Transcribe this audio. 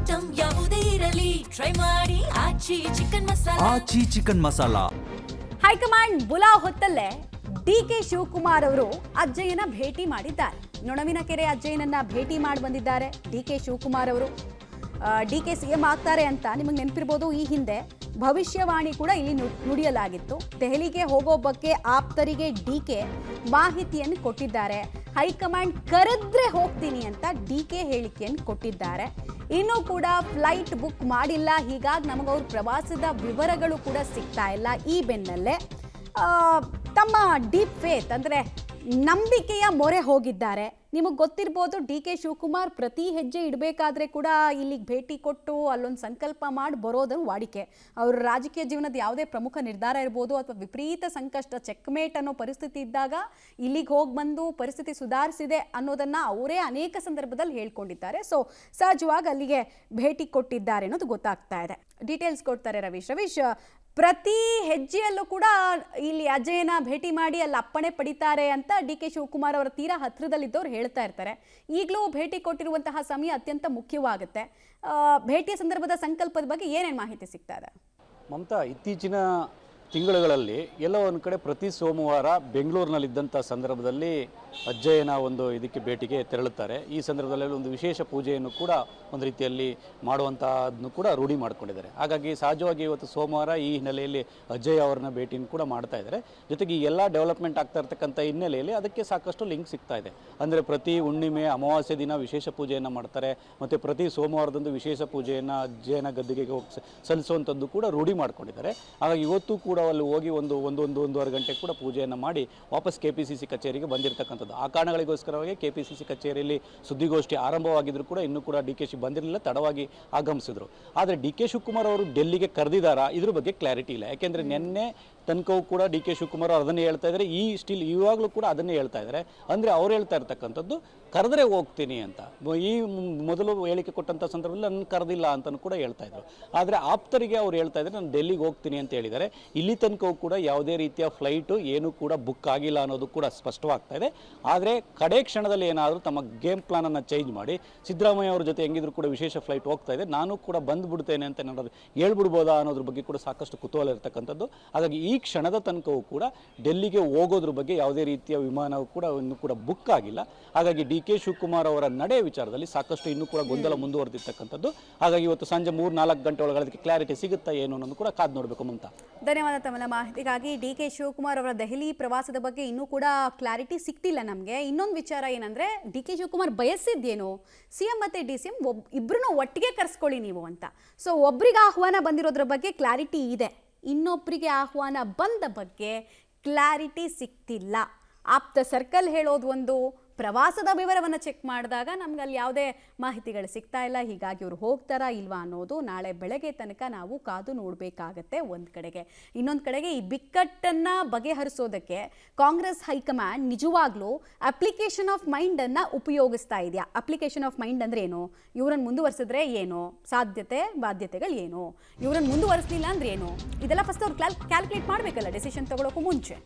Item ಯಾವುದೇ ಇರಲಿ try ಮಾಡಿ ಆಚಿ ಚಿಕನ್ ಮಸಾಲಾ. ಹೈಕಮಾಂಡ್ ಬುಲಾ ಹೊತ್ತಲ್ಲೇ ಡಿಕೆ ಶಿವಕುಮಾರ್ ಅವರು ಅಜ್ಜಯ್ಯನ ಭೇಟಿ ಮಾಡಿದ್ದಾರೆ. ನೊಣವಿನಕೆರೆ ಅಜ್ಜಯ್ಯನನ್ನ ಭೇಟಿ ಮಾಡಿ ಬಂದಿದ್ದಾರೆ ಡಿಕೆ ಶಿವಕುಮಾರ್ ಅವರು. ಡಿಕೆ ಸಿಎಂ ಆಗ್ತಾರೆ ಅಂತ ನಿಮಗೆ ನೆನಪಿರ್ಬೋದು. ಈ ಹಿಂದೆ ಭವಿಷ್ಯವಾಣಿ ಕೂಡ ಇಲ್ಲಿ ನುಡಿಯಲಾಗಿತ್ತು. ದೆಹಲಿಗೆ ಹೋಗೋ ಬಗ್ಗೆ ಆಪ್ತರಿಗೆ ಡಿಕೆ ಮಾಹಿತಿಯನ್ನು ಕೊಟ್ಟಿದ್ದಾರೆ. ಹೈಕಮಾಂಡ್ ಕರೆದ್ರೆ ಹೋಗ್ತೀನಿ ಅಂತ ಡಿಕೆ ಹೇಳಿಕೆಯನ್ನು ಕೊಟ್ಟಿದ್ದಾರೆ. ಇನ್ನೂ ಕೂಡ ಫ್ಲೈಟ್ ಬುಕ್ ಮಾಡಿಲ್ಲ. ಹೀಗಾಗಿ ನಮಗವ್ರ ಪ್ರವಾಸದ ವಿವರಗಳು ಕೂಡ ಸಿಗ್ತಾ ಇಲ್ಲ. ಈ ಬೆನ್ನಲ್ಲೇ ತಮ್ಮ ಡೀಪ್ ಫೇತ್ ಅಂದರೆ ನಂಬಿಕೆಯ ಮೊರೆ ಹೋಗಿದ್ದಾರೆ. ನಿಮಗೆ ಗೊತ್ತಿರ್ಬೋದು, ಡಿಕೆ ಶಿವಕುಮಾರ್ ಪ್ರತಿ ಹೆಜ್ಜೆ ಇಡಬೇಕಾದ್ರೆ ಕೂಡ ಇಲ್ಲಿಗೆ ಭೇಟಿ ಕೊಟ್ಟು ಅಲ್ಲೊಂದು ಸಂಕಲ್ಪ ಮಾಡಿ ಬರೋದನ್ನು ವಾಡಿಕೆ. ಅವರ ರಾಜಕೀಯ ಜೀವನದ ಯಾವುದೇ ಪ್ರಮುಖ ನಿರ್ಧಾರ ಇರ್ಬೋದು ಅಥವಾ ವಿಪರೀತ ಸಂಕಷ್ಟ ಚೆಕ್ಮೇಟ್ ಅನ್ನೋ ಪರಿಸ್ಥಿತಿ ಇದ್ದಾಗ ಇಲ್ಲಿಗೆ ಹೋಗಿ ಬಂದು ಪರಿಸ್ಥಿತಿ ಸುಧಾರಿಸಿದೆ ಅನ್ನೋದನ್ನು ಅವರೇ ಅನೇಕ ಸಂದರ್ಭದಲ್ಲಿ ಹೇಳ್ಕೊಂಡಿದ್ದಾರೆ. ಸೊ ಸಹಜವಾಗಿ ಅಲ್ಲಿಗೆ ಭೇಟಿ ಕೊಟ್ಟಿದ್ದಾರೆ ಅನ್ನೋದು ಗೊತ್ತಾಗ್ತಾ ಇದೆ. ಡೀಟೇಲ್ಸ್ ಕೊಡ್ತಾರೆ ರವೀಶ್. ಪ್ರತಿ ಹೆಜ್ಜೆಯಲ್ಲೂ ಕೂಡ ಇಲ್ಲಿ ಅಜಯ್ನ ಭೇಟಿ ಮಾಡಿ ಅಲ್ಲಿ ಅಪ್ಪಣೆ ಪಡಿತಾರೆ ಅಂತ ಡಿಕೆ ಶಿವಕುಮಾರ್ ಅವರ ತೀರಾ ಹತ್ತಿರದಲ್ಲಿದ್ದವ್ರು ಹೇಳ್ತಾ ಇರ್ತಾರೆ. ಈಗಲೂ ಭೇಟಿ ಕೊಟ್ಟಿರುವಂತಹ ಸಮಯ ಅತ್ಯಂತ ಮುಖ್ಯವಾಗುತ್ತೆ. ಭೇಟಿಯ ಸಂದರ್ಭದ ಸಂಕಲ್ಪದ ಬಗ್ಗೆ ಏನೇನು ಮಾಹಿತಿ ಸಿಗ್ತಾ ಇದೆ? ಮಮತಾ, ಇತ್ತೀಚಿನ ತಿಂಗಳುಗಳಲ್ಲಿ ಎಲ್ಲೋ ಒಂದು ಕಡೆ ಪ್ರತಿ ಸೋಮವಾರ ಬೆಂಗಳೂರಿನಲ್ಲಿದ್ದಂಥ ಸಂದರ್ಭದಲ್ಲಿ ಅಜ್ಜಯ್ಯನ ಒಂದು ಇದಕ್ಕೆ ಭೇಟಿಗೆ ತೆರಳುತ್ತಾರೆ. ಈ ಸಂದರ್ಭದಲ್ಲಿ ಒಂದು ವಿಶೇಷ ಪೂಜೆಯನ್ನು ಕೂಡ ಒಂದು ರೀತಿಯಲ್ಲಿ ಮಾಡುವಂಥದ್ದನ್ನು ಕೂಡ ರೂಢಿ ಮಾಡ್ಕೊಂಡಿದ್ದಾರೆ. ಹಾಗಾಗಿ ಸಹಜವಾಗಿ ಇವತ್ತು ಸೋಮವಾರ ಈ ಹಿನ್ನೆಲೆಯಲ್ಲಿ ಅಜ್ಜಯ್ಯ ಅವರನ್ನ ಭೇಟಿಯನ್ನು ಕೂಡ ಮಾಡ್ತಾ ಇದ್ದಾರೆ. ಜೊತೆಗೆ ಈ ಎಲ್ಲ ಡೆವಲಪ್ಮೆಂಟ್ ಆಗ್ತಾ ಇರ್ತಕ್ಕಂಥ ಹಿನ್ನೆಲೆಯಲ್ಲಿ ಅದಕ್ಕೆ ಸಾಕಷ್ಟು ಲಿಂಕ್ ಸಿಗ್ತಾ ಇದೆ. ಅಂದರೆ ಪ್ರತಿ ಹುಣ್ಣಿಮೆ ಅಮಾವಾಸ್ಯೆ ದಿನ ವಿಶೇಷ ಪೂಜೆಯನ್ನು ಮಾಡ್ತಾರೆ. ಮತ್ತು ಪ್ರತಿ ಸೋಮವಾರದಂದು ವಿಶೇಷ ಪೂಜೆಯನ್ನು ಅಜ್ಜಯ್ಯನ ಗದ್ದುಗೆಗೆ ಹೋಗಿ ಸಲ್ಲಿಸುವಂಥದ್ದು ಕೂಡ ರೂಢಿ ಮಾಡ್ಕೊಂಡಿದ್ದಾರೆ. ಹಾಗಾಗಿ ಇವತ್ತು ಕೂಡ ಅಲ್ಲಿ ಹೋಗಿ ಒಂದೂವರೆ ಗಂಟೆ ಕೂಡ ಪೂಜೆಯನ್ನು ಮಾಡಿ ವಾಪಸ್ KPCC ಕಚೇರಿಗೆ ಬಂದಿರತಕ್ಕಂಥದ್ದು. ಆ ಕಾರಣಗಳಿಗೋಸ್ಕರವಾಗಿ KPCC ಕಚೇರಿಯಲ್ಲಿ ಸುದ್ದಿಗೋಷ್ಠಿ ಆರಂಭವಾಗಿದ್ರು ಕೂಡ ಇನ್ನೂ ಕೂಡ DK ಬಂದಿರಲಿಲ್ಲ, ತಡವಾಗಿ ಆಗಮಿಸಿದ್ರು. ಆದರೆ DK ಶಿವಕುಮಾರ್ ಅವರು ಡೆಲ್ಲಿಗೆ ಕರೆದಿದ್ದಾರಾ ಇದ್ರ ಬಗ್ಗೆ ಕ್ಲಾರಿಟಿ ಇಲ್ಲ. ಯಾಕೆಂದರೆ ನಿನ್ನೆ ತನಕವೂ ಕೂಡ DK ಶಿವಕುಮಾರ್ ಅದನ್ನೇ ಹೇಳ್ತಾ ಇದ್ದಾರೆ. ಇವಾಗಲೂ ಕೂಡ ಅದನ್ನೇ ಹೇಳ್ತಾ ಇದ್ದಾರೆ. ಅಂದರೆ ಅವ್ರು ಹೇಳ್ತಾ ಇರ್ತಕ್ಕಂಥದ್ದು ಕರೆದ್ರೆ ಹೋಗ್ತೀನಿ ಅಂತ. ಈ ಮೊದಲು ಹೇಳಿಕೆ ಕೊಟ್ಟಂಥ ಸಂದರ್ಭದಲ್ಲಿ ನನ್ನ ಕರೆದಿಲ್ಲ ಅಂತಲೂ ಕೂಡ ಹೇಳ್ತಾ ಇದ್ರು. ಆದರೆ ಆಪ್ತರಿಗೆ ಅವ್ರು ಹೇಳ್ತಾ ಇದ್ದಾರೆ ನಾನು ಡೆಲ್ಲಿಗೆ ಹೋಗ್ತೀನಿ ಅಂತ ಹೇಳಿದ್ದಾರೆ. ಇಲ್ಲಿ ತನಕವೂ ಕೂಡ ಯಾವುದೇ ರೀತಿಯ ಫ್ಲೈಟು ಏನೂ ಕೂಡ ಬುಕ್ ಆಗಿಲ್ಲ ಅನ್ನೋದು ಕೂಡ ಸ್ಪಷ್ಟವಾಗ್ತಾ ಇದೆ. ಆದರೆ ಕಡೆ ಕ್ಷಣದಲ್ಲಿ ಏನಾದರೂ ತಮ್ಮ ಗೇಮ್ ಪ್ಲಾನನ್ನು ಚೇಂಜ್ ಮಾಡಿ ಸಿದ್ದರಾಮಯ್ಯ ಅವ್ರ ಜೊತೆ ಹೆಂಗಿದ್ರು ಕೂಡ ವಿಶೇಷ ಫ್ಲೈಟ್ ಹೋಗ್ತಾ ಇದೆ, ನಾನು ಕೂಡ ಬಂದುಬಿಡ್ತೇನೆ ಅಂತ ಏನಾದರೂ ಹೇಳ್ಬಿಡ್ಬೋದಾ ಅನ್ನೋದ್ರ ಬಗ್ಗೆ ಕೂಡ ಸಾಕಷ್ಟು ಕುತೂಹಲ ಇರತಕ್ಕಂಥದ್ದು. ಹಾಗಾಗಿ ಈ ಕ್ಷಣದ ತನಕವೂ ಕೂಡ ಡೆಲ್ಲಿಗೆ ಹೋಗೋದ್ರ ಬಗ್ಗೆ ಯಾವುದೇ ರೀತಿಯ ವಿಮಾನವೂ ಕೂಡ ಇನ್ನೂ ಕೂಡ ಬುಕ್ ಆಗಿಲ್ಲ. ಹಾಗಾಗಿ DK ಶಿವಕುಮಾರ್ ಅವರ ನಡೆ ವಿಚಾರದಲ್ಲಿ ಸಾಕಷ್ಟು ಇನ್ನೂ ಕೂಡ ಗೊಂದಲ ಮುಂದುವರೆದಿರ್ತಕ್ಕಂಥದ್ದು. ಹಾಗಾಗಿ ಇವತ್ತು ಸಂಜೆ 3-4 ಗಂಟೆ ಒಳಗಡೆ ಅದಕ್ಕೆ ಕ್ಲಾರಿಟಿ ಸಿಗುತ್ತಾ ಏನು ಅನ್ನೋದು ಕೂಡ ಕಾದು ನೋಡಬೇಕು. ಮಮತಾ, ಧನ್ಯವಾದ ತಮ್ಮ ಮಾಹಿತಿಗಾಗಿ. DK ಶಿವಕುಮಾರ್ ಅವರ ದೆಹಲಿ ಪ್ರವಾಸದ ಬಗ್ಗೆ ಇನ್ನೂ ಕೂಡ ಕ್ಲಾರಿಟಿ ಸಿಗ್ತಿಲ್ಲ ನಮಗೆ. ಇನ್ನೊಂದು ವಿಚಾರ ಏನಂದ್ರೆ, DK ಶಿವಕುಮಾರ್ ಬಯಸಿದ್ದೇನು CM ಮತ್ತೆ DCM ಇಬ್ಬರನ್ನೂ ಒಟ್ಟಿಗೆ ಕರೆಸ್ಕೊಳ್ಳಿ ನೀವು ಅಂತ. ಸೊ ಒಬ್ಬರಿಗೆ ಆಹ್ವಾನ ಬಂದಿರೋದ್ರ ಬಗ್ಗೆ ಕ್ಲಾರಿಟಿ ಇದೆ, ಇನ್ನೊಬ್ಬರಿಗೆ ಆಹ್ವಾನ ಬಂದ ಬಗ್ಗೆ ಕ್ಲಾರಿಟಿ ಸಿಗ್ತಿಲ್ಲ. ಆಪ್ತ ಸರ್ಕಲ್ ಹೇಳೋದು ಒಂದು, ಪ್ರವಾಸದ ವಿವರವನ್ನು ಚೆಕ್ ಮಾಡಿದಾಗ ನಮ್ಗೆ ಅಲ್ಲಿ ಯಾವುದೇ ಮಾಹಿತಿಗಳು ಸಿಗ್ತಾ ಇಲ್ಲ. ಹೀಗಾಗಿ ಇವರು ಹೋಗ್ತಾರಾ ಇಲ್ವಾ ಅನ್ನೋದು ನಾಳೆ ಬೆಳಗ್ಗೆ ತನಕ ನಾವು ಕಾದು ನೋಡಬೇಕಾಗತ್ತೆ ಒಂದು ಕಡೆಗೆ. ಇನ್ನೊಂದು ಕಡೆಗೆ ಈ ಬಿಕ್ಕಟ್ಟನ್ನು ಬಗೆಹರಿಸೋದಕ್ಕೆ ಕಾಂಗ್ರೆಸ್ ಹೈಕಮಾಂಡ್ ನಿಜವಾಗ್ಲೂ ಅಪ್ಲಿಕೇಶನ್ ಆಫ್ ಮೈಂಡನ್ನು ಉಪಯೋಗಿಸ್ತಾ ಇದೆಯಾ? ಅಪ್ಲಿಕೇಶನ್ ಆಫ್ ಮೈಂಡ್ ಅಂದರೆ ಏನು? ಇವರನ್ನು ಮುಂದುವರಿಸಿದ್ರೆ ಏನು ಸಾಧ್ಯತೆ ಬಾಧ್ಯತೆಗಳು ಏನು, ಇವರನ್ನು ಮುಂದುವರಿಸಲಿಲ್ಲ ಅಂದ್ರೆ ಏನು, ಇದೆಲ್ಲ ಫಸ್ಟ್ ಅವ್ರು ಕ್ಯಾಲ್ಕುಲೇಟ್ ಮಾಡಬೇಕಲ್ಲ ಡಿಸಿಷನ್ ತಗೊಳ್ಳೋಕ್ಕೂ ಮುಂಚೆ.